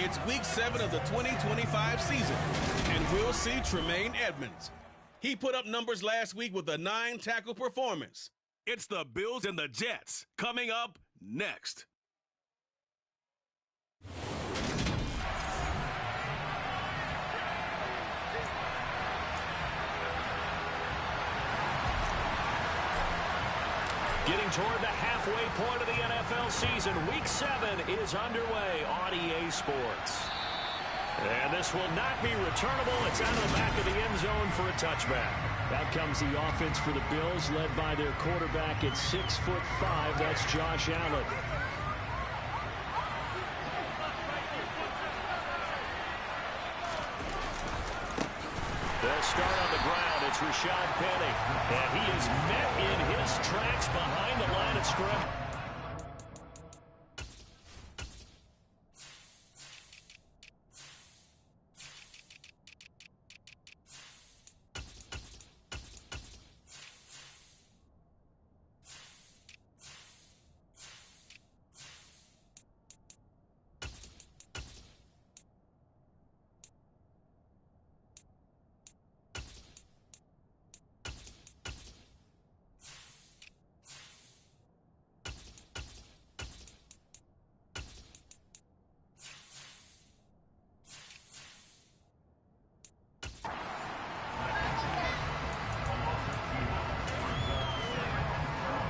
It's Week 7 of the 2025 season, and we'll see Tremaine Edmonds. He put up numbers last week with a 9-tackle performance. It's the Bills and the Jets coming up next. Getting toward the halfway point of the NFL season, Week 7 is underway on EA Sports. And this will not be returnable. It's out of the back of the end zone for a touchback. Out comes the offense for the Bills, led by their quarterback at 6'5". That's Josh Allen. They'll start on the ground. It's Rashad Penny. And he is met in his tracks behind the line of scrimmage.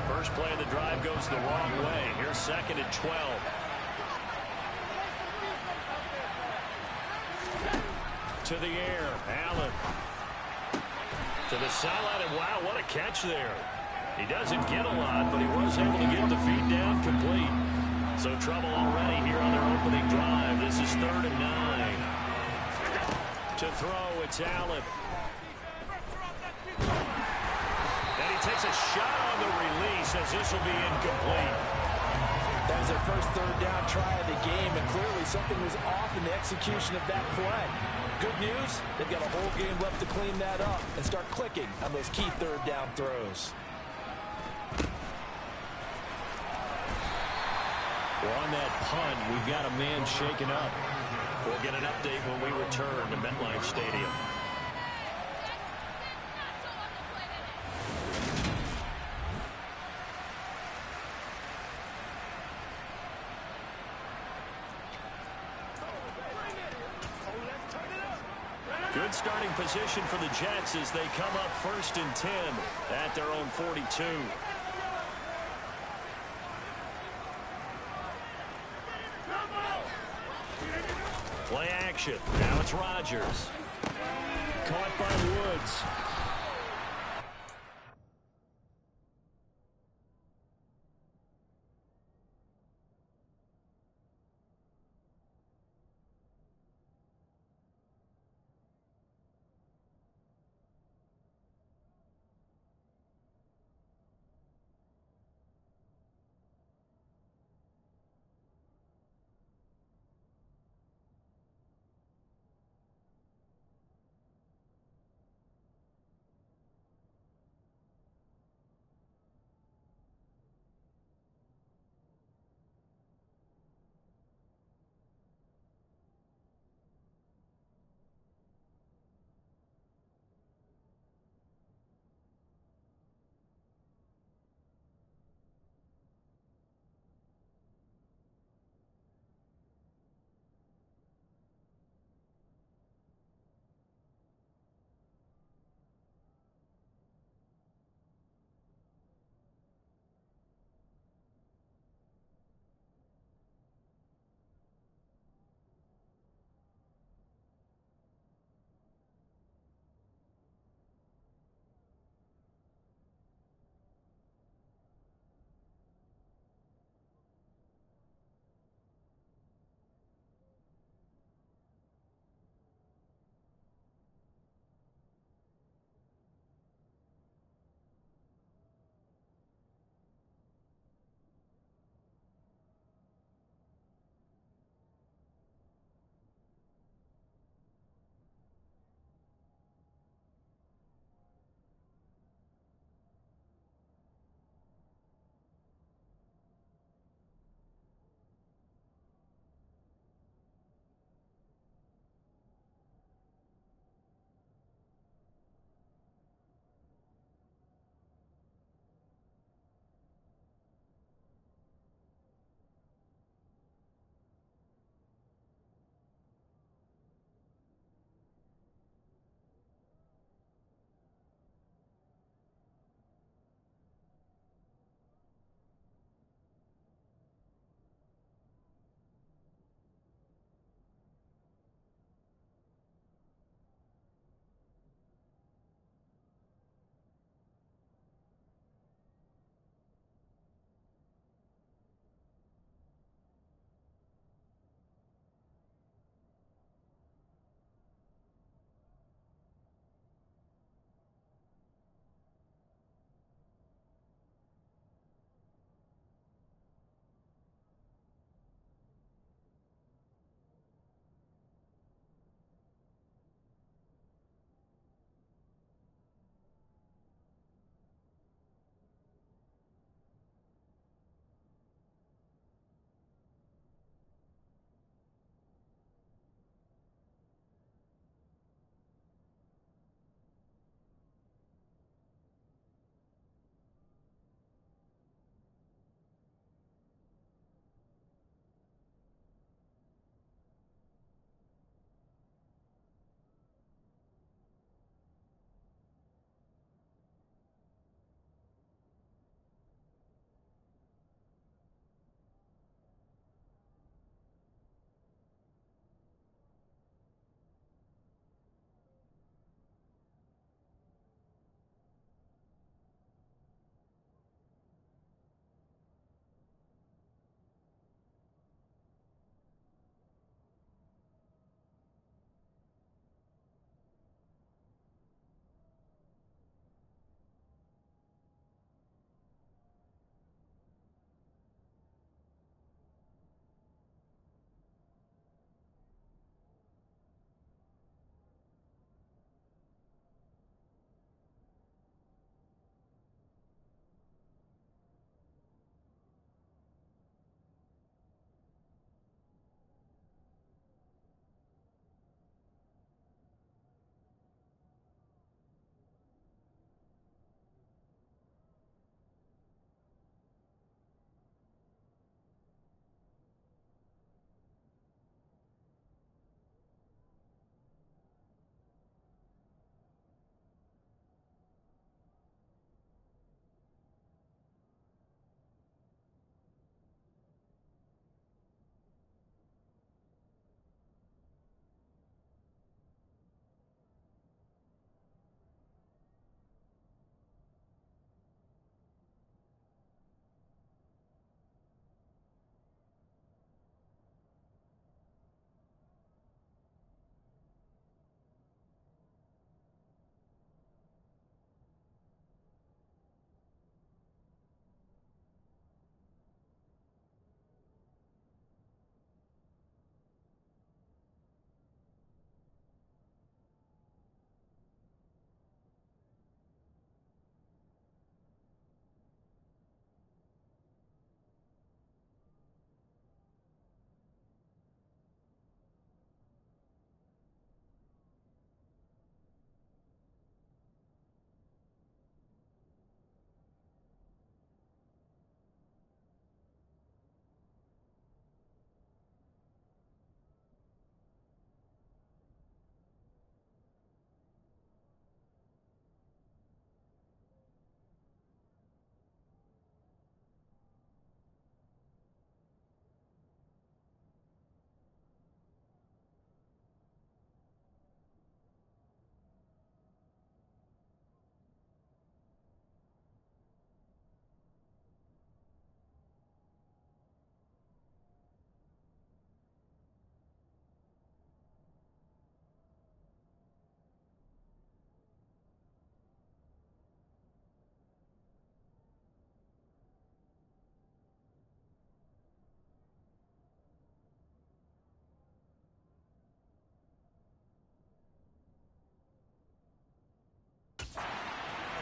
First play of the drive goes the wrong way. Here's 2nd and 12. To the air, Allen. To the sideline, and wow, what a catch there. He doesn't get a lot, but he was able to get the feed down complete. So trouble already here on their opening drive. This is 3rd and 9. To throw, it's Allen. And he takes a shot on the release as this will be incomplete. That was their first 3rd down try of the game, and clearly something was off in the execution of that play. Good news, they've got a whole game left to clean that up and start clicking on those key 3rd down throws. Well, on that punt, we've got a man shaken up. We'll get an update when we return to MetLife Stadium. Good starting position for the Jets as they come up 1st and 10 at their own 42. Play action. Now it's Rodgers. Caught by Woods.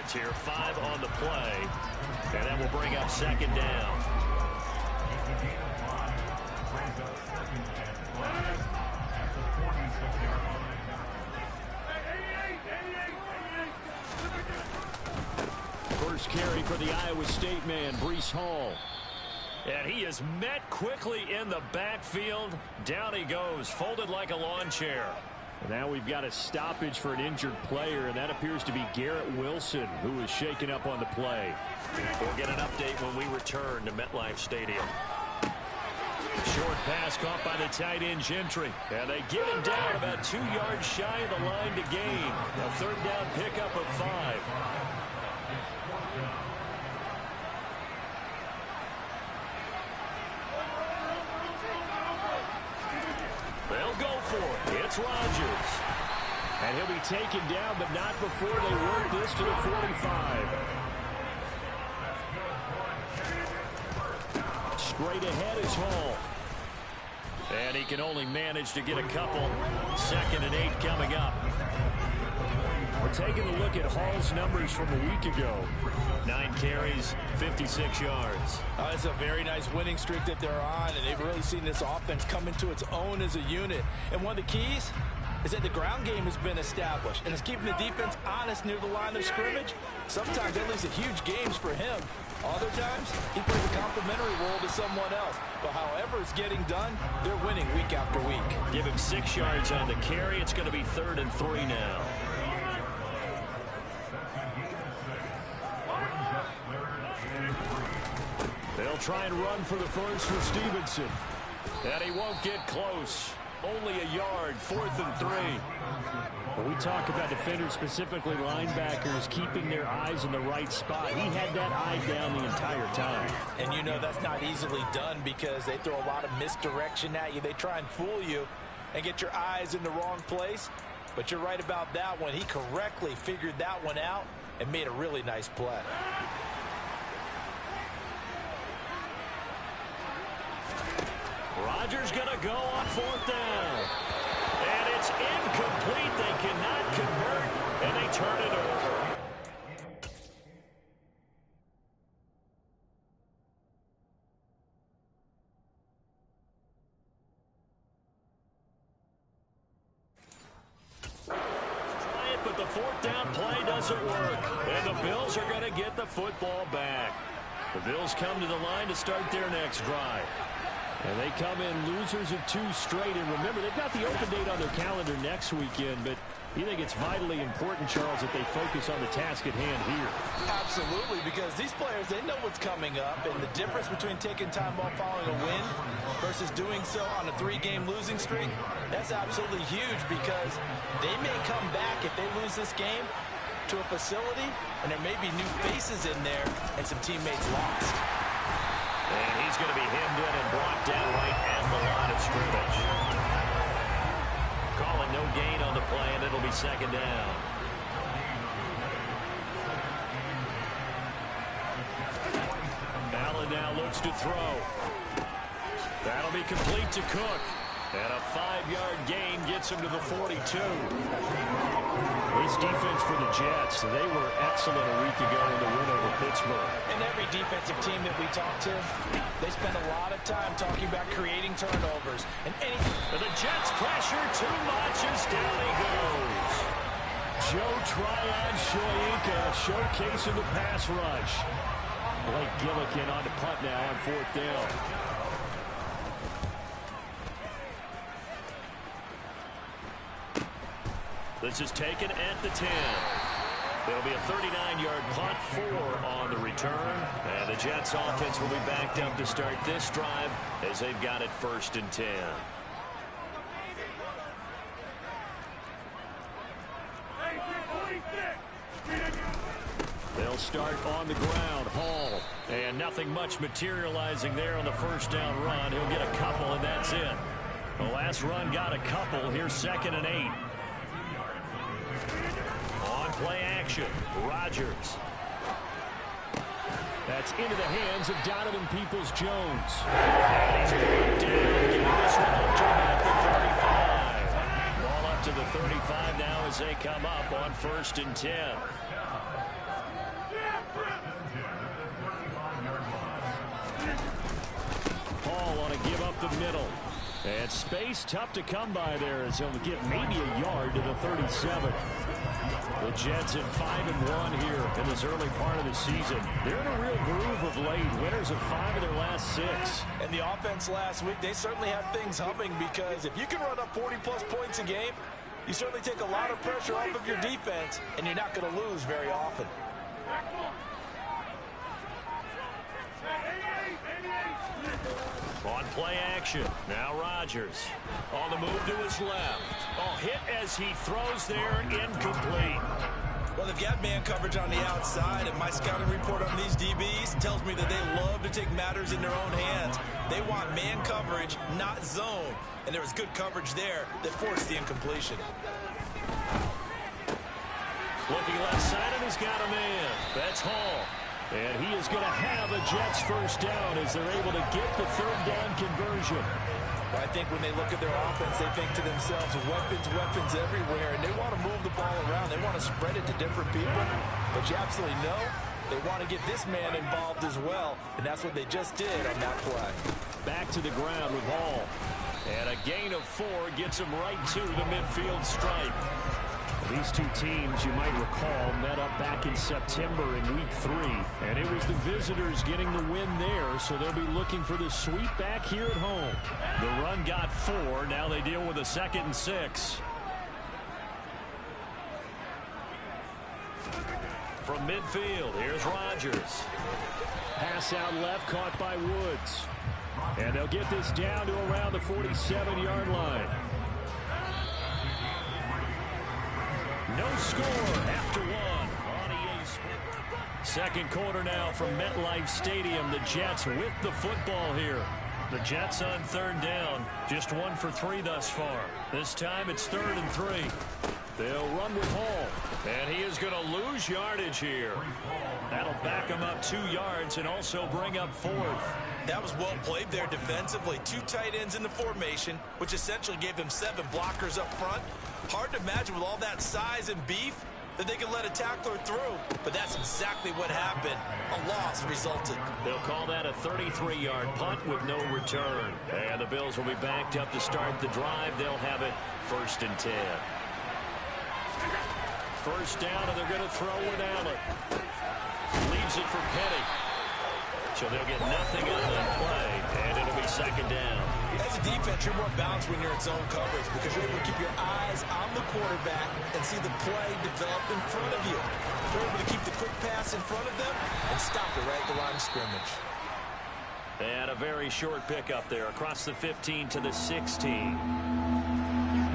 yards here, 5 on the play. And that will bring up second down. First carry for the Iowa State man, Breece Hall. And he is met quickly in the backfield. Down he goes, folded like a lawn chair. Now we've got a stoppage for an injured player, and that appears to be Garrett Wilson, who is shaken up on the play. We'll get an update when we return to MetLife Stadium. Short pass caught by the tight end Gentry. And they get him down about 2 yards shy of the line to gain. A third down pickup of 5. They'll go for it. It's Rodgers. And he'll be taken down, but not before they work this to the 45. Straight ahead is Hall. And he can only manage to get a couple. 2nd and 8 coming up. We're taking a look at Hall's numbers from a week ago. 9 carries, 56 yards. It's a very nice winning streak that they're on, and they've really seen this offense come into its own as a unit. And one of the keys is that the ground game has been established, and it's keeping the defense honest near the line of scrimmage. Sometimes that leads to huge games for him. Other times, he plays a complementary role to someone else. But however it's getting done, they're winning week after week. Give him 6 yards on the carry. It's going to be 3rd and 3 now. They'll try and run for the first for Stevenson. And he won't get close. Only a yard, 4th and 3. When we talk about defenders, specifically linebackers, keeping their eyes in the right spot, he had that eye down the entire time. And you know that's not easily done because they throw a lot of misdirection at you. They try and fool you and get your eyes in the wrong place. But you're right about that one. He correctly figured that one out and made a really nice play. Rodgers going to go on 4th down. And it's incomplete. They cannot convert, and they turn it over. Try it, but the 4th down play doesn't work. And the Bills are going to get the football back. The Bills come to the line to start their next drive. And they come in losers of 2 straight. And remember, they've got the open date on their calendar next weekend. But you think it's vitally important, Charles, that they focus on the task at hand here? Absolutely, because these players, they know what's coming up. And the difference between taking time off following a win versus doing so on a 3-game losing streak, that's absolutely huge because they may come back if they lose this game to a facility, and there may be new faces in there and some teammates lost. And he's going to be hemmed in and brought down right at the line of scrimmage. Calling no gain on the play, and it'll be 2nd down. Allen now looks to throw. That'll be complete to Cook. And a 5-yard gain gets him to the 42. This defense for the Jets, they were excellent a week ago in the win over Pittsburgh. And every defensive team that we talk to, they spend a lot of time talking about creating turnovers. And the Jets pressure too much as down he goes. Joe Tryon-Shoyinka showcasing the pass rush. Blake Gillikin on the punt now on 4th down. This is taken at the 10. It'll be a 39-yard punt, 4 on the return. And the Jets offense will be backed up to start this drive as they've got it 1st and 10. They'll start on the ground. Hall. And nothing much materializing there on the 1st down run. He'll get a couple, and that's it. The last run got a couple. Here's 2nd and 8. On play action, Rodgers. That's into the hands of Donovan Peoples-Jones. And he's brought down, giving this one up to about the 35. Ball up to the 35 now as they come up on 1st and 10. they'll want to give up the middle. And space tough to come by there as he'll get maybe a yard to the 37. The Jets at 5-1 here in this early part of the season. They're in a real groove of late. Winners of 5 of their last 6. And the offense last week, they certainly had things humming, because if you can run up 40-plus points a game, you certainly take a lot of pressure off of your defense, and you're not going to lose very often. On play action. Now Rodgers. On the move to his left. Oh, hit as he throws there. Incomplete. Well, they've got man coverage on the outside, and my scouting report on these DBs tells me that they love to take matters in their own hands. They want man coverage, not zone. And there was good coverage there that forced the incompletion. Looking left side, and he's got a man. That's Hall. And he is going to have a Jets first down as they're able to get the third down conversion. I think when they look at their offense, they think to themselves, weapons everywhere, and they want to move the ball around. They want to spread it to different people. But you absolutely know they want to get this man involved as well, and that's what they just did on that play. Back to the ground with Hall. And a gain of 4 gets him right to the midfield stripe. These two teams, you might recall, met up back in September in Week 3. And it was the visitors getting the win there, so they'll be looking for the sweep back here at home. The run got 4. Now they deal with a 2nd and 6. From midfield, here's Rodgers. Pass out left, caught by Woods. And they'll get this down to around the 47-yard line. No score after 1 on EA Sports. Second quarter now from MetLife Stadium. The Jets with the football here. The Jets on 3rd down. Just 1 for 3 thus far. This time it's 3rd and 3. They'll run with Hall. And he is going to lose yardage here. That'll back him up 2 yards and also bring up 4th. That was well played there defensively. 2 tight ends in the formation, which essentially gave them 7 blockers up front. Hard to imagine with all that size and beef that they could let a tackler through. But that's exactly what happened. A loss resulted. They'll call that a 33-yard punt with no return. And the Bills will be backed up to start the drive. They'll have it 1st and 10. First down, and they're going to throw with Allen. Leaves it for Petty. So they'll get nothing out of that play, and it'll be 2nd down. As a defense, you're more balanced when you're in zone coverage because you're able to keep your eyes on the quarterback and see the play develop in front of you. You're able to keep the quick pass in front of them and stop it right at the line of scrimmage. And a very short pickup there across the 15 to the 16.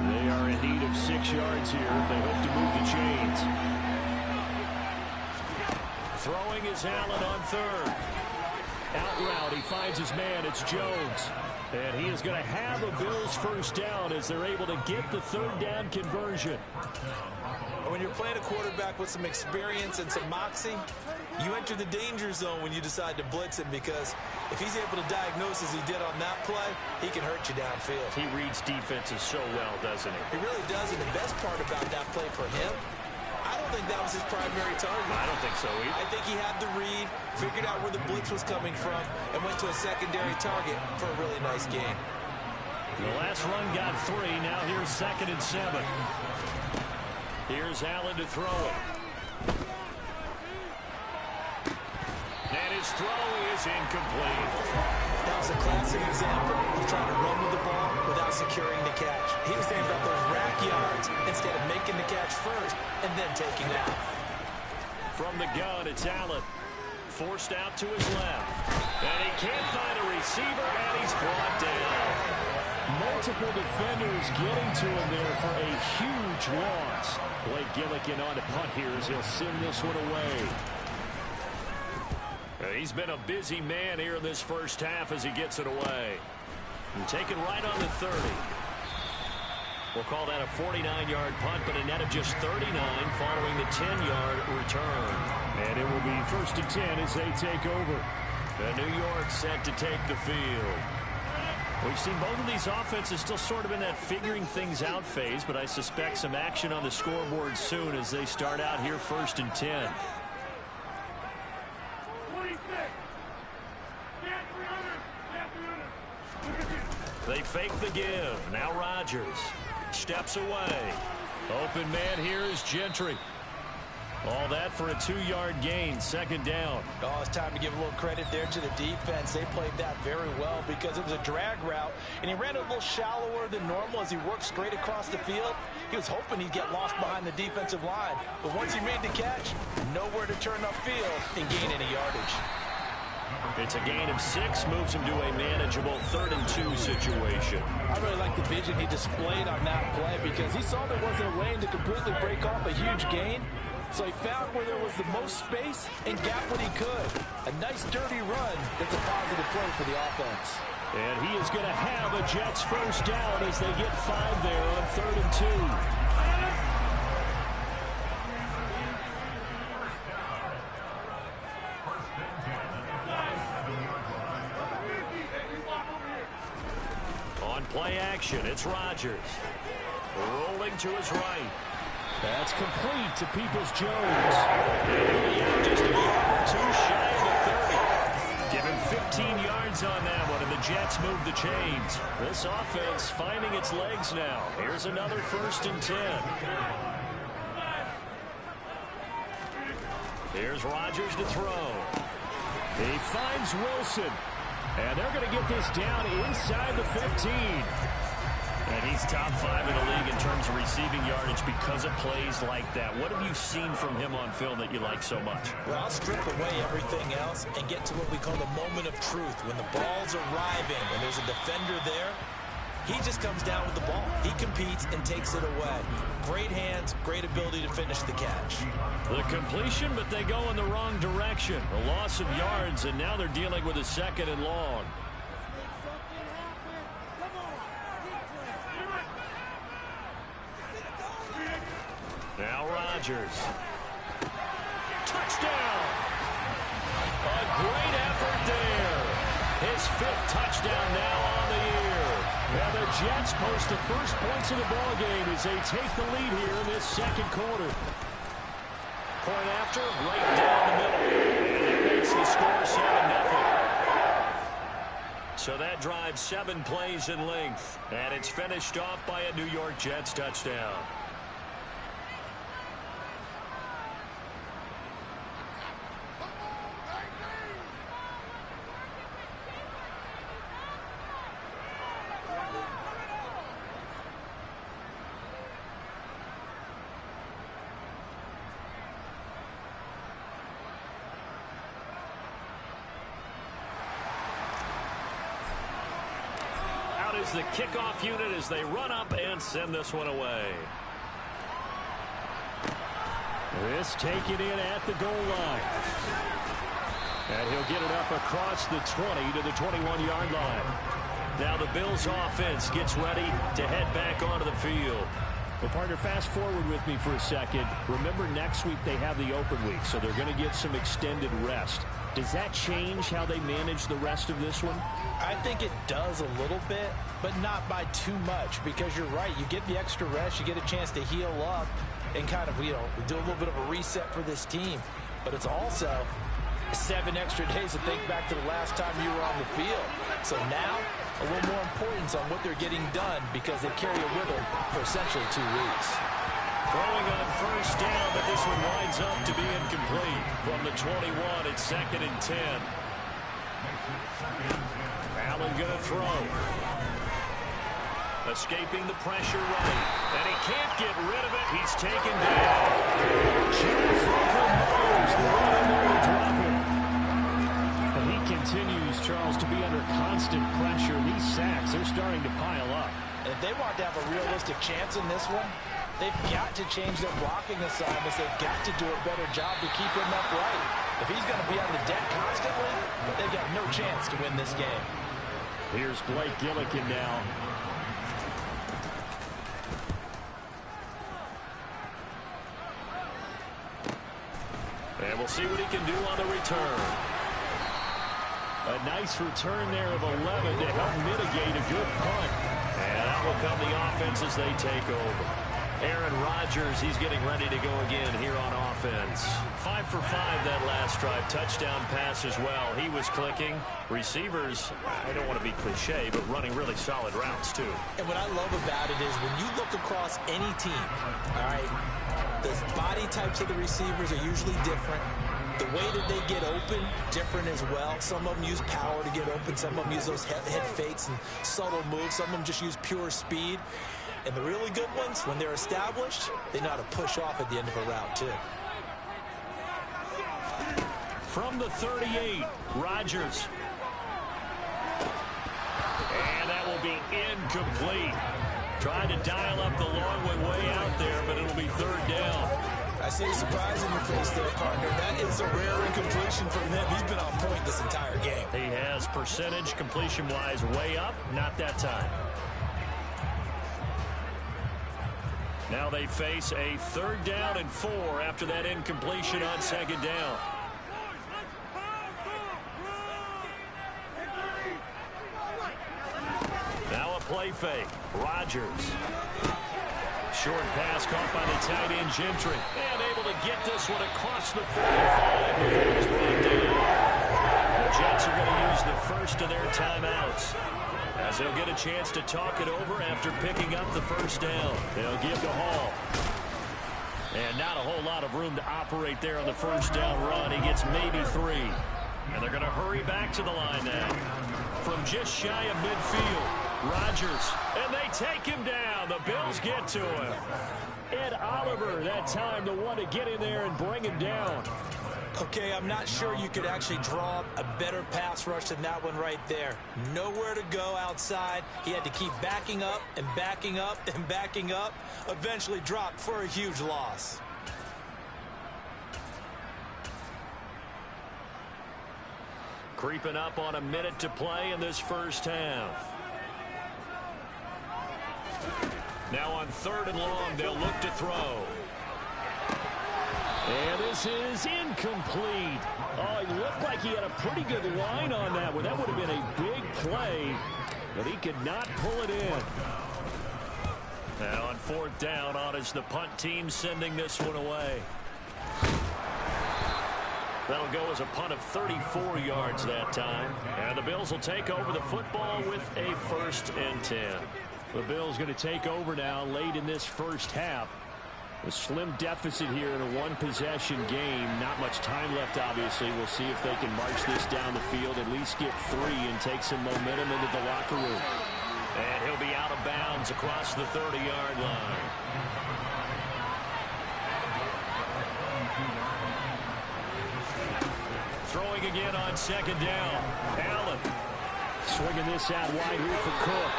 They are in need of 6 yards here if they hope to move the chains. Throwing is Allen on 3rd. Out route, he finds his man. It's Jones. And he is going to have a Bills first down as they're able to get the 3rd down conversion. When you're playing a quarterback with some experience and some moxie, you enter the danger zone when you decide to blitz him, because if he's able to diagnose as he did on that play, he can hurt you downfield. He reads defenses so well, doesn't he? He really does, and the best part about that play for him, I don't think that was his primary target. I don't think so either. I think he had the read, figured out where the blitz was coming from, and went to a secondary target for a really nice game. The last run got 3. Now here's 2nd and 7. Here's Allen to throw it. And his throw is incomplete. That was a classic example of trying to run with the ball without securing the catch. He was thinking about those rack yards instead of making the catch first and then taking off. From the gun, it's Allen. Forced out to his left. And he can't find a receiver, and he's brought down. Multiple defenders getting to him there for a huge loss. Blake Gillikin on the punt here as he'll send this one away. He's been a busy man here in this first half as he gets it away. And taken right on the 30. We'll call that a 49-yard punt, but a net of just 39 following the 10-yard return. And it will be 1st and 10 as they take over. The New York set to take the field. We've seen both of these offenses still sort of in that figuring things out phase, but I suspect some action on the scoreboard soon as they start out here 1st and 10. They fake the give. Now Rodgers steps away. Open man here is Gentry. All that for a 2-yard gain, second down. Oh, it's time to give a little credit there to the defense. They played that very well because it was a drag route, and he ran a little shallower than normal as he worked straight across the field. He was hoping he'd get lost behind the defensive line, but once he made the catch, nowhere to turn upfield and gain any yardage. It's a gain of 6, moves him to a manageable 3rd and 2 situation. I really like the vision he displayed on that play because he saw there wasn't a lane to completely break off a huge gain. So he found where there was the most space and got what he could. A nice dirty run that's a positive play for the offense. And he is going to have a Jets first down as they get 5 there on 3rd and 2. On play action, it's Rodgers. Rolling to his right. That's complete to Peoples-Jones. And he'll be out just a yard or 2 shy of the 30. Give him 15 yards on that one, and the Jets move the chains. This offense finding its legs now. Here's another 1st and 10. Here's Rodgers to throw. He finds Wilson. And they're going to get this down inside the 15. And he's top 5 in the league in terms of receiving yardage because of plays like that. What have you seen from him on film that you like so much? Well, I'll strip away everything else and get to what we call the moment of truth. When the ball's arriving and there's a defender there, he just comes down with the ball. He competes and takes it away. Great hands, great ability to finish the catch. The completion, but they go in the wrong direction. A loss of yards, and now they're dealing with a 2nd and long. Now Rodgers. Touchdown! A great effort there. His 5th touchdown now on the year. And the Jets post the first points of the ball game as they take the lead here in this 2nd quarter. Point after, right down the middle. And that makes the score 7-0. So that drives 7 plays in length. And it's finished off by a New York Jets touchdown. Is the kickoff unit as they run up and send this one away. This taken in at the goal line. And he'll get it up across the 20 to the 21-yard line. Now the Bills offense gets ready to head back onto the field. Well, partner, fast forward with me for a second. Remember, next week they have the open week, so they're going to get some extended rest. Does that change how they manage the rest of this one? I think it does a little bit, but not by too much, because you're right. You get the extra rest, you get a chance to heal up and kind of, do a little bit of a reset for this team. But it's also 7 extra days to think back to the last time you were on the field. So now, a little more importance on what they're getting done because they carry it with them for essentially 2 weeks. Throwing on first down, but this one winds up to be incomplete. From the 21, it's 2nd and 10. Allen going to throw. Escaping the pressure right. And he can't get rid of it. He's taken down. And he continues, Charles, to be under constant pressure. These sacks, they're starting to pile up. And if they want to have a realistic chance in this one, they've got to change their blocking assignments. They've got to do a better job to keep him upright. If he's going to be on the deck constantly, they've got no chance to win this game. Here's Blake Gillikin now. And we'll see what he can do on the return. A nice return there of 11 to help mitigate a good punt. And out will come the offense as they take over. Aaron Rodgers. He's getting ready to go again here on offense. 5 for 5 that last drive. Touchdown pass as well. He was clicking. Receivers, I don't want to be cliche, but running really solid routes too. And what I love about it is when you look across any team, all right, the body types of the receivers are usually different. The way that they get open, different as well. Some of them use power to get open. Some of them use those head fakes and subtle moves. Some of them just use pure speed. And the really good ones, when they're established, they know how to push off at the end of a route, too. From the 38, Rodgers. And that will be incomplete. Trying to dial up the long way out there, but it'll be third down. I see a surprise in your face there, partner. That is a rare incompletion from him. He's been on point this entire game. He has percentage completion-wise way up, not that time. Now they face a 3rd down and 4 after that incompletion on 2nd down. Now a play fake. Rodgers. Short pass caught by the tight end Gentry. And able to get this one across the 45 before it was brought down. The Jets are going to use the first of their timeouts, as they'll get a chance to talk it over after picking up the first down. They'll give to Hall. And not a whole lot of room to operate there on the first down run. He gets maybe 3. And they're going to hurry back to the line now. From just shy of midfield, Rodgers. And they take him down. The Bills get to him. Ed Oliver, that time, the one to get in there and bring him down. Okay, I'm not sure you could actually draw up a better pass rush than that one right there. Nowhere to go outside. He had to keep backing up and backing up and backing up. Eventually dropped for a huge loss. Creeping up on a minute to play in this first half. Now on 3rd and long, they'll look to throw. And this is incomplete. Oh, it looked like he had a pretty good line on that one. That would have been a big play, but he could not pull it in. Now on 4th down, on is the punt team sending this one away. That'll go as a punt of 34 yards that time. And the Bills will take over the football with a 1st and 10. The Bills going to take over now late in this first half. A slim deficit here in a one-possession game. Not much time left, obviously. We'll see if they can march this down the field, at least get 3 and take some momentum into the locker room. And he'll be out of bounds across the 30-yard line. Throwing again on 2nd down. Allen. Swinging this out wide here for Cook.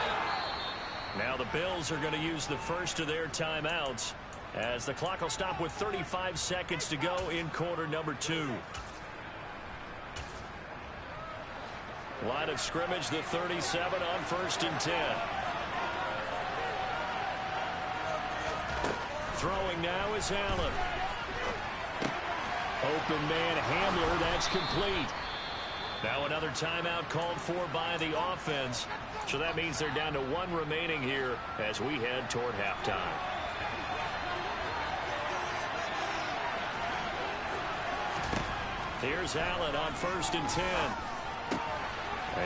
Now the Bills are going to use the first of their timeouts, as the clock will stop with 35 seconds to go in quarter number 2. Line of scrimmage, the 37 on 1st and 10. Throwing now is Allen. Open man Hamler, that's complete. Now another timeout called for by the offense. So that means they're down to 1 remaining here as we head toward halftime. Here's Allen on 1st and 10.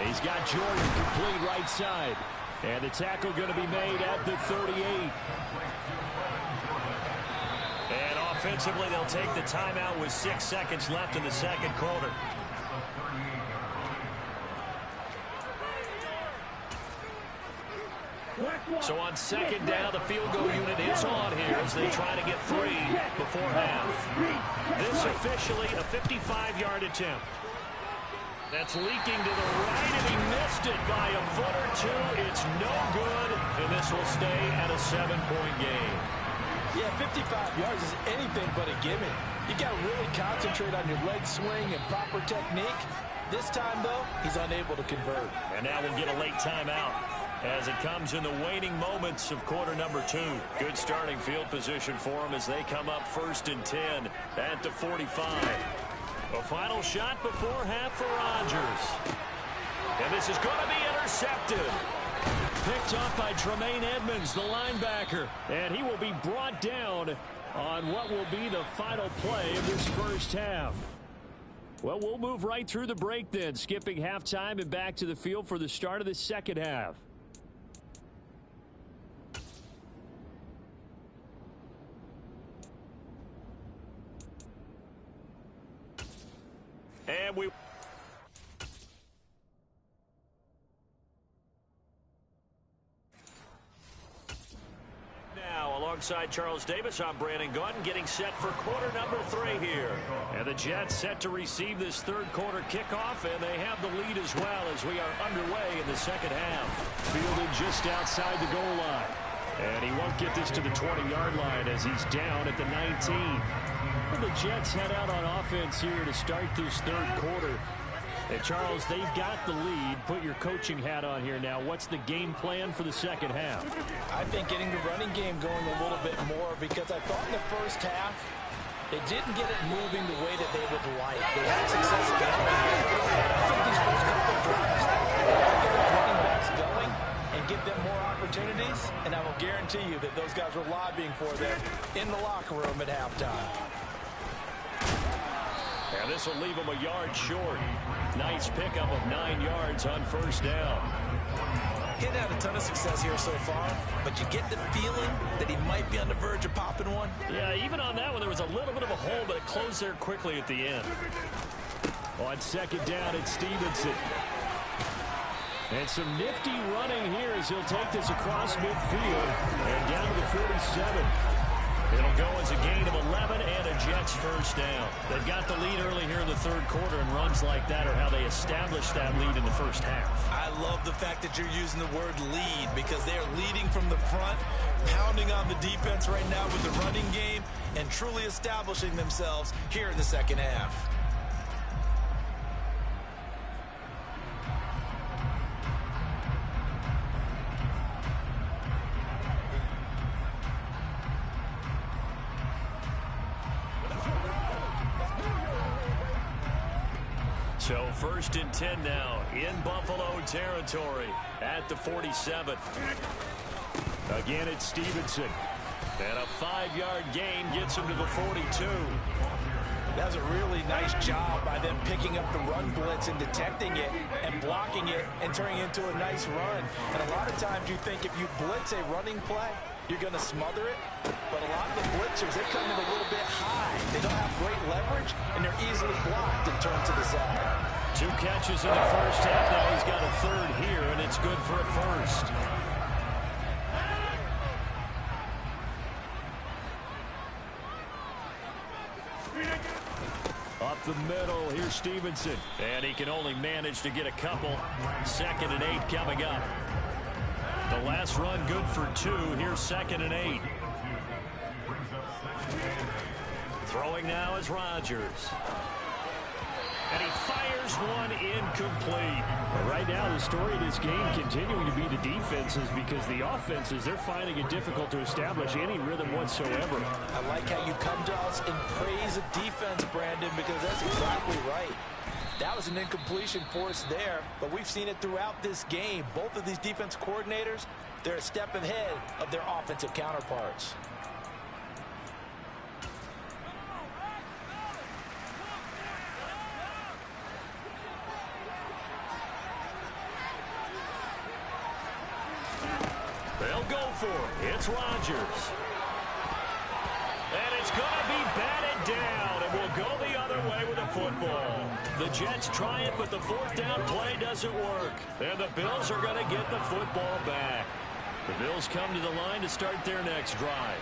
He's got Jordan complete right side. And the tackle going to be made at the 38. And offensively, they'll take the timeout with 6 seconds left in the second quarter. So on 2nd down, the field goal unit is on here as they try to get 3 before half. This officially a 55-yard attempt. That's leaking to the right, and he missed it by a foot or 2. It's no good, and this will stay at a 7-point game. Yeah, 55 yards is anything but a gimme. You got to really concentrate on your leg swing and proper technique. This time, though, he's unable to convert. And now we'll get a late timeout as it comes in the waning moments of quarter number 2. Good starting field position for them as they come up 1st and 10 at the 45. A final shot before half for Rodgers. And this is going to be intercepted. Picked off by Tremaine Edmonds, the linebacker. And he will be brought down on what will be the final play of this first half. Well, we'll move right through the break then, skipping halftime and back to the field for the start of the second half. And we... Now, alongside Charles Davis, I'm Brandon Gaudin, getting set for quarter number 3 here. And the Jets set to receive this third quarter kickoff, and they have the lead as well as we are underway in the second half. Fielded just outside the goal line. And he won't get this to the 20-yard line as he's down at the 19. The Jets head out on offense here to start this third quarter. And Charles, they've got the lead. Put your coaching hat on here now. What's the game plan for the second half? I think getting the running game going a little bit more, because I thought in the first half they didn't get it moving the way that they would like. They had success again. I think these first couple of drives, get those running backs going and give them more opportunities, and I will guarantee you that those guys were lobbying for them in the locker room at halftime. And this will leave him a yard short. Nice pickup of 9 yards on first down. He hadn't had a ton of success here so far, but you get the feeling that he might be on the verge of popping one. Yeah, even on that one, there was a little bit of a hole, but it closed there quickly at the end. On second down, it's Stevenson. And some nifty running here as he'll take this across midfield and down to the 47. It'll go as a gain of 11 and a Jets first down. They've got the lead early here in the third quarter, and runs like that are how they establish that lead in the first half. I love the fact that you're using the word lead, because they are leading from the front, pounding on the defense right now with the running game, and truly establishing themselves here in the second half. So first and 10 now in Buffalo territory at the 47. Again, it's Stevenson. And a 5-yard gain gets him to the 42. That was a really nice job by them picking up the run blitz and detecting it and blocking it and turning it into a nice run. And a lot of times you think if you blitz a running play, you're going to smother it. But a lot of the blitzers, they come in a little bit high. They don't have great leverage, and they're easily blocked and turned to the side. 2 catches in the first half. Now he's got a third here, and it's good for a first. Up the middle, here's Stevenson. And he can only manage to get a couple. 2nd and 8 coming up. The last run good for 2. Here's 2nd and 8. Throwing now is Rodgers. And he fires one incomplete. But right now, the story of this game continuing to be the defenses, because the offenses, they're finding it difficult to establish any rhythm whatsoever. I like how you come to us and praise a defense, Brandon, because that's exactly right. That was an incompletion for us there, but we've seen it throughout this game. Both of these defense coordinators, they're a step ahead of their offensive counterparts. They'll go for it. It's Rodgers. And it's going to be batted down, and we'll go the other way with the football. The Jets try it, but the 4th down play doesn't work. And the Bills are going to get the football back. The Bills come to the line to start their next drive.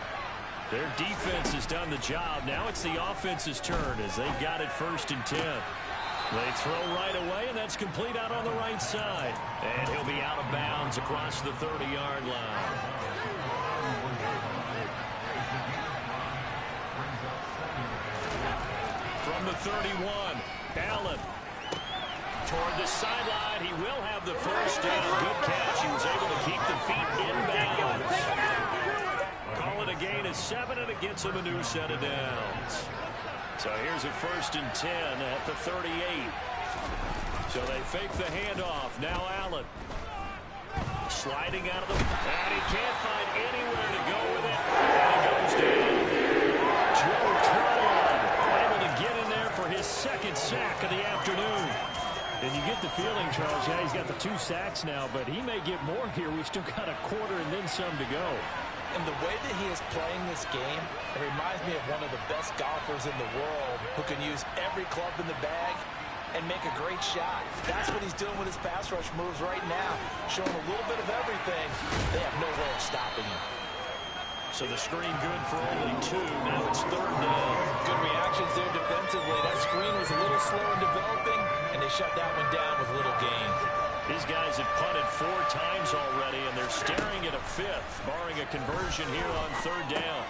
Their defense has done the job. Now it's the offense's turn as they've got it 1st and 10. They throw right away, and that's complete out on the right side. And he'll be out of bounds across the 30-yard line. From the 31, Allen. Toward the sideline, he will have the first down. Good catch. He was able to keep the feet inbounds. Call it a gain of 7, and it gets him a new set of downs. So here's a 1st and 10 at the 38. So they fake the handoff. Now Allen. Sliding out of the... And he can't find anywhere to go with it. And he goes down. feeling, Charles. Yeah, he's got the 2 sacks now, but he may get more here. We've still got a quarter and then some to go. And the way that he is playing this game, it reminds me of one of the best golfers in the world who can use every club in the bag and make a great shot. That's what he's doing with his pass rush moves right now, showing a little bit of everything. They have no way of stopping him. So the screen good for only 2. Now it's 3rd down. Good reactions there defensively. That screen was a little slow in developing, and they shut that one down with little gain. These guys have punted 4 times already, and they're staring at a 5th, barring a conversion here on 3rd down.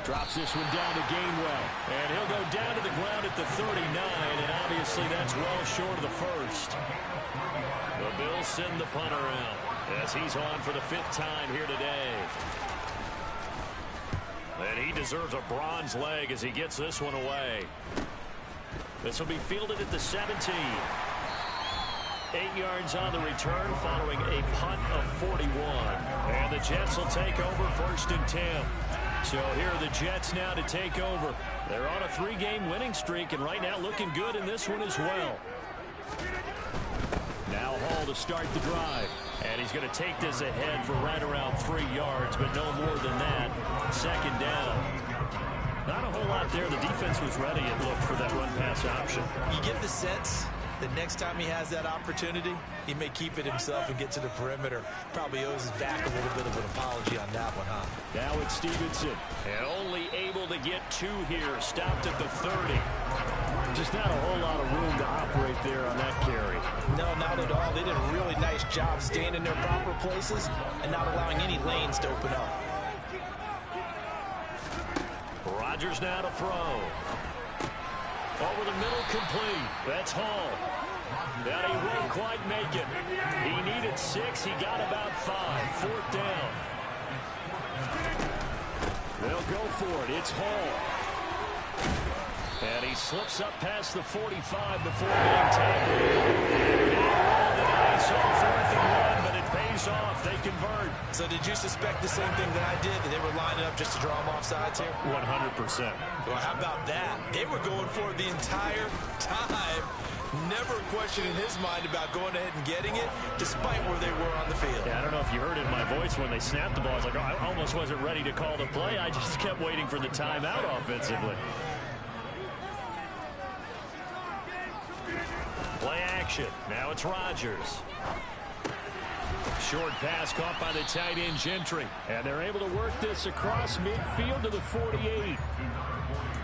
Drops this one down to Gainwell. And he'll go down to the ground at the 39, and obviously that's well short of the first. The Bills send the punter out as he's on for the 5th time here today. And he deserves a bronze leg as he gets this one away. This will be fielded at the 17. 8 yards on the return following a punt of 41. And the Jets will take over 1st and 10. So here are the Jets now to take over. They're on a 3-game winning streak and right now looking good in this one as well. Now Hall to start the drive. And he's going to take this ahead for right around 3 yards, but no more than that. 2nd down. Not a whole lot there. The defense was ready, it looked, for that run-pass option. You get the sense that next time he has that opportunity, he may keep it himself and get to the perimeter. Probably owes his back a little bit of an apology on that one, huh? Now it's Stevenson. And only able to get 2 here. Stopped at the 30. Just not a whole lot of room to operate there on that carry. No, not at all. They did a really nice job staying in their proper places and not allowing any lanes to open up. Rodgers now to throw. Over the middle, complete. That's Hall. Now he won't quite make it. He needed 6. He got about 5. 4th down. They'll go for it. It's Hall. And he slips up past the 45 before being tackled. It's on 4th and 1, but it pays off. They convert. So did you suspect the same thing that I did, that they were lining up just to draw them off sides here? 100%. Well, how about that? They were going for it the entire time. Never a question in his mind about going ahead and getting it, despite where they were on the field. Yeah, I don't know if you heard it in my voice when they snapped the ball. I was like, oh, I almost wasn't ready to call the play. I just kept waiting for the timeout offensively. Play action. Now it's Rodgers. Short pass caught by the tight end Gentry. And they're able to work this across midfield to the 48.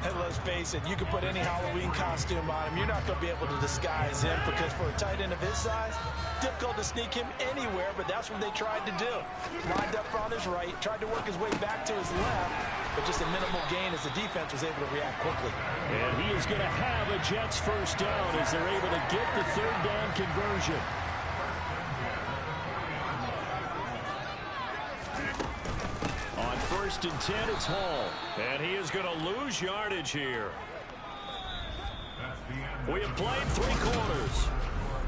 Hey, let's face it, you can put any Halloween costume on him. You're not going to be able to disguise him because for a tight end of his size, difficult to sneak him anywhere, but that's what they tried to do. Lined up on his right, tried to work his way back to his left, but just a minimal gain as the defense was able to react quickly. And he is going to have a Jets 1st down as they're able to get the 3rd down conversion. On 1st and 10, it's Hall. And he is going to lose yardage here. We have played 3 quarters.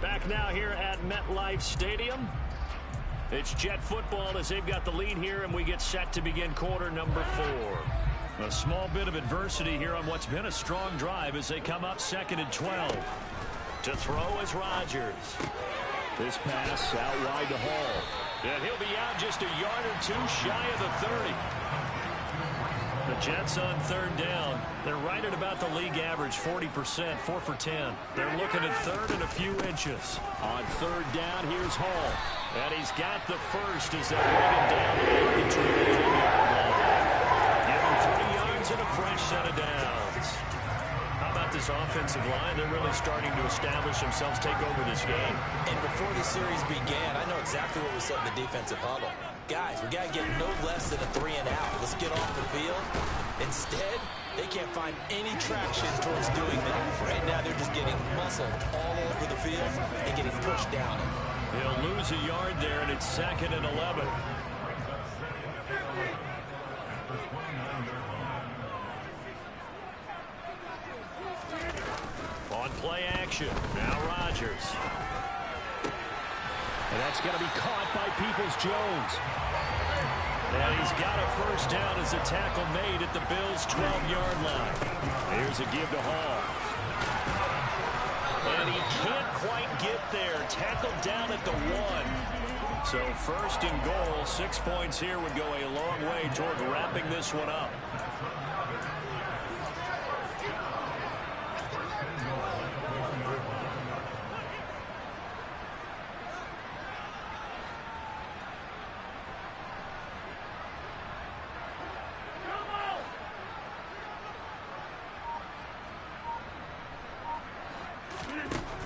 Back now here at MetLife Stadium. It's Jet football as they've got the lead here, and we get set to begin quarter number 4. A small bit of adversity here on what's been a strong drive as they come up 2nd and 12. To throw is Rodgers. This pass out wide to Hall. And he'll be out just a yard or 2 shy of the 30. The Jets on 3rd down. They're right at about the league average, 40%, 4 for 10. They're looking at 3rd and a few inches. On 3rd down, here's Hall. And he's got the first as they bring him down to the 2-yard line. Give him 3 yards and a fresh set of downs. How about this offensive line? They're really starting to establish themselves, take over this game. And before the series began, I know exactly what we said in the defensive huddle. Guys, we got to get no less than a 3 and out. Let's get off the field. Instead, they can't find any traction towards doing that. Right now, they're just getting muscled all over the field and getting pushed down. He'll lose a yard there, and it's 2nd and 11. On play action, now Rodgers. And that's going to be caught by Peoples-Jones. And he's got a 1st down as a tackle made at the Bills' 12-yard line. Here's a give to Hall. And but he can't quite get there. Tackled down at the 1. So first and goal, 6 points here would go a long way toward wrapping this one up.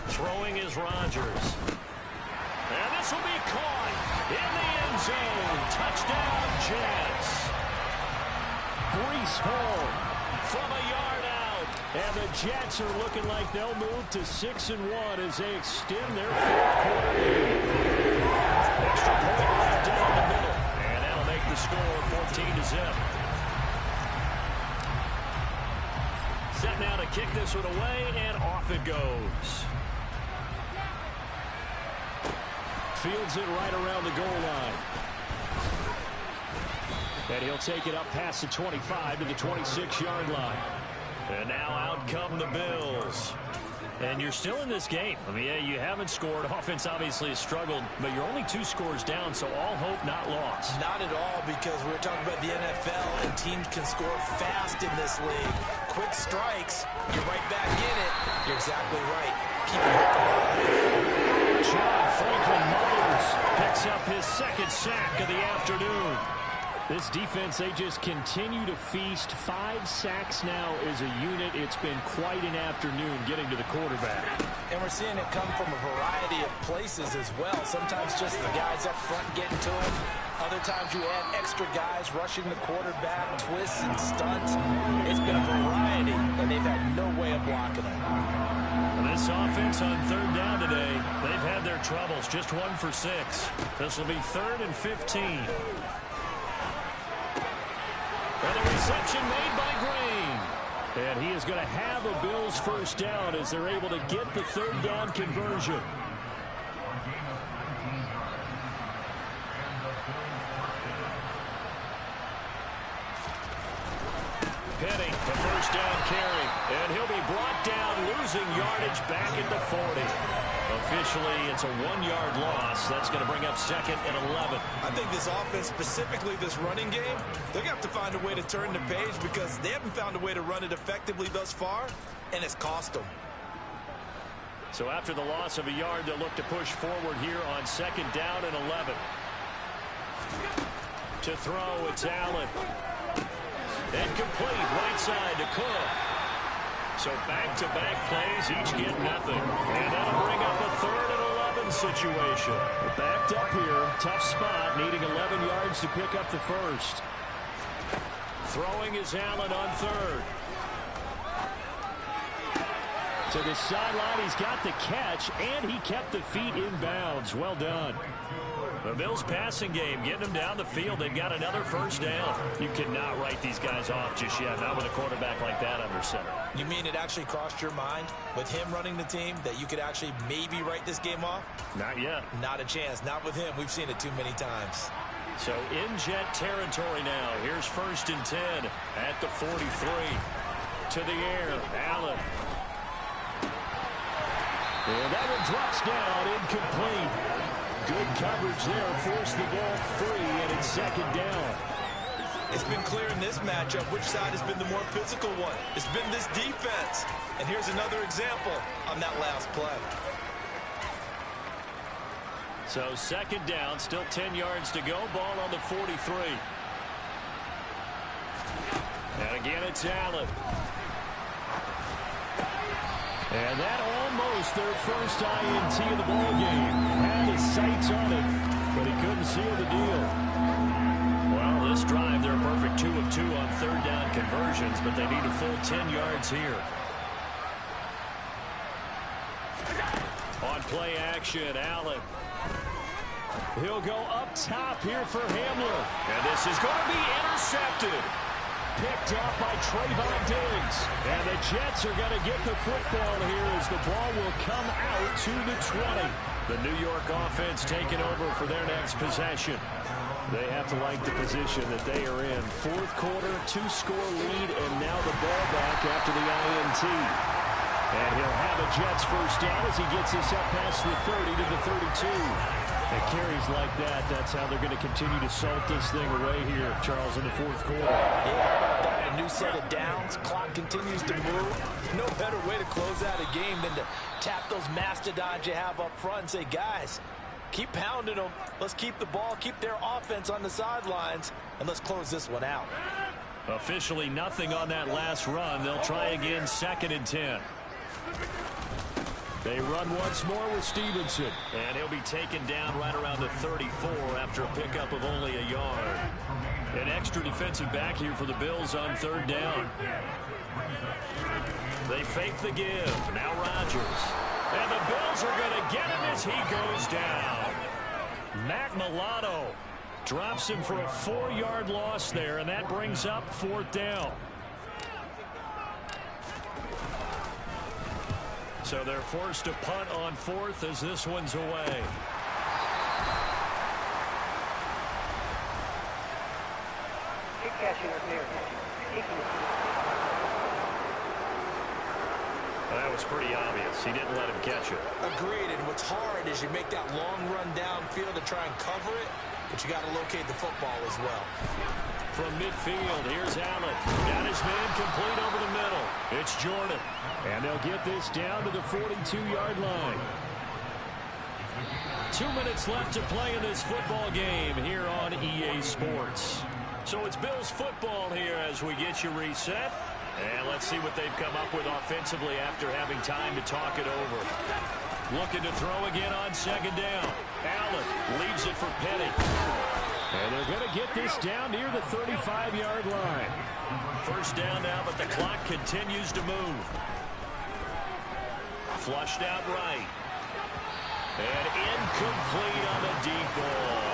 Throwing is Rodgers. And this will be caught in the end zone. Touchdown, Jets. Breece Hall from a yard out. And the Jets are looking like they'll move to 6-1 as they extend their fourth quarter lead. Extra point right down the middle. And that'll make the score 14-0. Set now to kick this one away, and off it goes. Fields it right around the goal line. And he'll take it up past the 25 to the 26-yard line. And now out come the Bills. And you're still in this game. I mean, yeah, you haven't scored. Offense obviously has struggled, but you're only 2 scores down, so all hope not lost. Not at all, because we're talking about the NFL, and teams can score fast in this league. Quick strikes, you're right back in it. You're exactly right. Keep it alive. John Franklin Myers picks up his second sack of the afternoon. This defense, they just continue to feast. 5 sacks now as a unit. It's been quite an afternoon getting to the quarterback. And we're seeing it come from a variety of places as well. Sometimes just the guys up front getting to him. Other times you add extra guys rushing the quarterback, twists and stunts. It's been a variety, and they've had no way of blocking it. This offense on third down today, they've had their troubles. Just 1 for 6. This will be 3rd and 15. And the reception made by Green. And he is going to have a Bills first down as they're able to get the third down conversion. Penny, the first down carry. And he'll be brought down, losing yardage back at the 40. Officially, it's a 1-yard loss. That's going to bring up 2nd and 11. I think this offense, specifically this running game, they're going to have to find a way to turn the page because they haven't found a way to run it effectively thus far, and it's cost them. So after the loss of a yard, they'll look to push forward here on 2nd down and 11. To throw, it's Allen. And complete, right side to Cook. So back-to-back plays, each get nothing. And that'll bring up a 3rd and 11 situation. Backed up here, tough spot, needing 11 yards to pick up the first. Throwing is Allen on 3rd. To the sideline, he's got the catch, and he kept the feet in bounds. Well done. The Bills passing game, getting them down the field. They've got another first down. You cannot write these guys off just yet, not with a quarterback like that under center. You mean it actually crossed your mind with him running the team that you could actually maybe write this game off? Not yet. Not a chance. Not with him. We've seen it too many times. So in Jet territory now. Here's 1st and 10 at the 43. To the air, Allen. And that one drops down, incomplete. Good coverage there, forced the ball free, and it's 2nd down. It's been clear in this matchup which side has been the more physical one. It's been this defense. And here's another example on that last play. So 2nd down, still 10 yards to go. Ball on the 43. And again, it's Allen. And that almost their first INT of the ballgame. Had his sights on it, but he couldn't seal the deal. Well, this drive, they're a perfect 2 of 2 on 3rd down conversions, but they need a full 10 yards here. On play action, Allen. He'll go up top here for Hamler. And this is going to be intercepted. Picked off by Trayvon Diggs. And the Jets are going to get the football here as the ball will come out to the 20. The New York offense taking over for their next possession. They have to like the position that they are in. 4th quarter, 2-score lead, and now the ball back after the INT. And he'll have a Jets first down as he gets this up past the 30 to the 32. And carries like that, that's how they're going to continue to salt this thing away here, Charles, in the fourth quarter. Yeah, a new set of downs. Clock continues to move. No better way to close out a game than to tap those mastodons you have up front and say, guys, keep pounding them. Let's keep the ball, keep their offense on the sidelines, and let's close this one out. Officially nothing on that last run. They'll try again, 2nd and 10. They run once more with Stevenson. And he'll be taken down right around the 34 after a pickup of only a yard. An extra defensive back here for the Bills on 3rd down. They fake the give. Now Rodgers. And the Bills are going to get him as he goes down. Matt Milano drops him for a 4-yard loss there, and that brings up 4th down. So they're forced to punt on 4th as this one's away. That was pretty obvious. He didn't let him catch it. Agreed, and what's hard is you make that long run downfield to try and cover it, but you got to locate the football as well. From midfield, here's Allen. Got his man complete over the middle. It's Jordan. And they'll get this down to the 42-yard line. 2 minutes left to play in this football game here on EA Sports. So it's Bills football here as we get you reset. And let's see what they've come up with offensively after having time to talk it over. Looking to throw again on 2nd down. Allen leaves it for Petty. And they're going to get this down near the 35-yard line. First down now, but the clock continues to move. Flushed out right. And incomplete on the deep ball.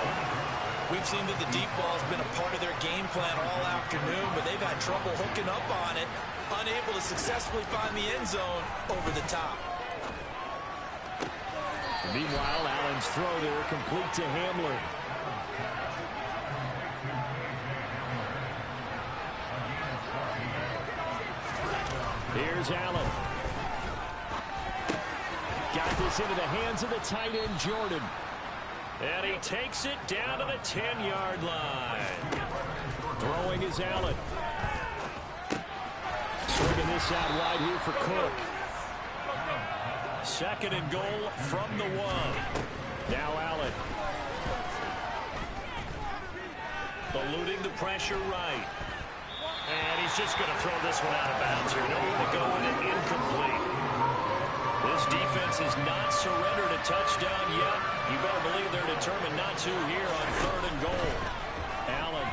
We've seen that the deep ball has been a part of their game plan all afternoon, but they've had trouble hooking up on it, unable to successfully find the end zone over the top. Meanwhile, Allen's throw there complete to Hamler. Here's Allen. Got this into the hands of the tight end, Jordan. And he takes it down to the 10-yard line. Throwing is Allen. Swinging this out wide here for Cook. 2nd and goal from the 1. Now Allen. Eluding the pressure right. And he's just going to throw this one out of bounds here. Nowhere to go with it. Incomplete. This defense has not surrendered a touchdown yet. You better believe they're determined not to here on 3rd and goal. Allen.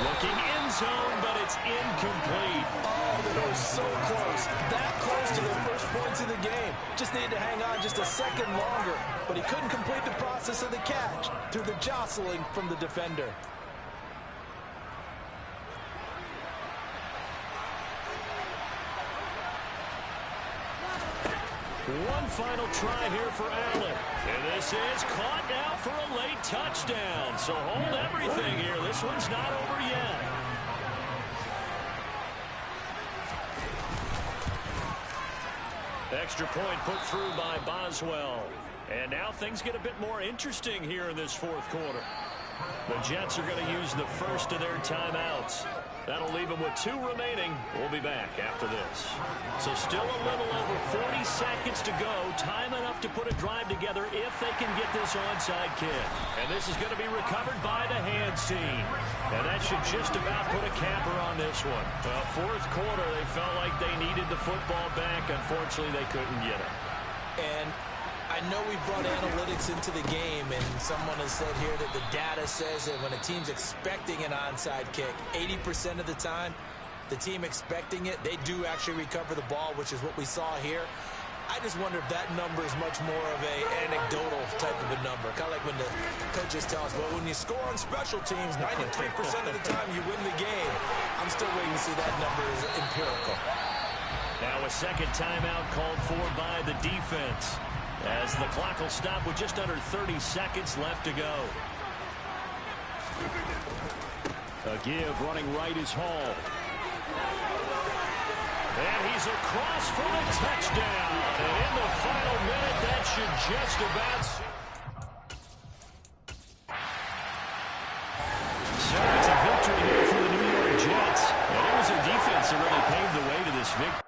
Looking end zone, but it's incomplete. Oh, they were so close. That close to their first points of the game. Just needed to hang on just a second longer. But he couldn't complete the process of the catch through the jostling from the defender. One final try here for Allen. And this is caught now for a late touchdown. So hold everything here. This one's not over yet. Extra point put through by Boswell. And now things get a bit more interesting here in this 4th quarter. The Jets are going to use the first of their timeouts. That'll leave them with 2 remaining. We'll be back after this. So still a little over 40 seconds to go. Time enough to put a drive together if they can get this onside kick. And this is going to be recovered by the hands team. And that should just about put a capper on this one. Well, 4th quarter, they felt like they needed the football back. Unfortunately, they couldn't get it. And I know we brought analytics into the game, and someone has said here that the data says that when a team's expecting an onside kick, 80% of the time, the team expecting it, they do actually recover the ball, which is what we saw here. I just wonder if that number is much more of a anecdotal type of a number. Kind of like when the coaches tell us, well, when you score on special teams, 93% of the time you win the game. I'm still waiting to see that number is empirical. Now a second timeout called for by the defense, as the clock will stop with just under 30 seconds left to go. A give running right is Hall. And he's across for the touchdown. And in the final minute, that should just about... So it's a victory here for the New York Jets. And it was their defense that really paved the way to this victory.